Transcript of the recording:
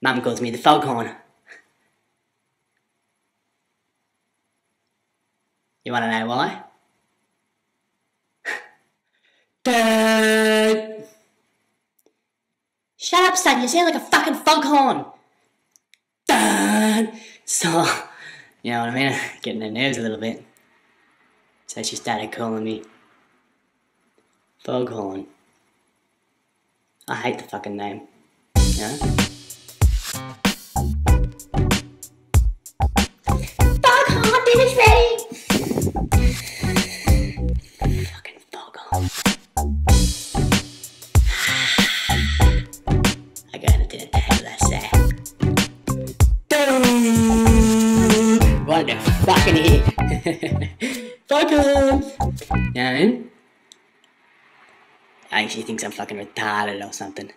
Mum calls me the foghorn. You want to know why? Dad! Shut up, son, you sound like a fucking foghorn! Dad! So, you know what I mean? Getting her nerves a little bit. So she started calling me Foghorn. I hate the fucking name. You know? Foghorn, dinner's ready! Fucking Foghorn. I go to dinner table, I say. What the fucking here? Foghorn! You know what I mean? I think she thinks I'm fucking retarded or something.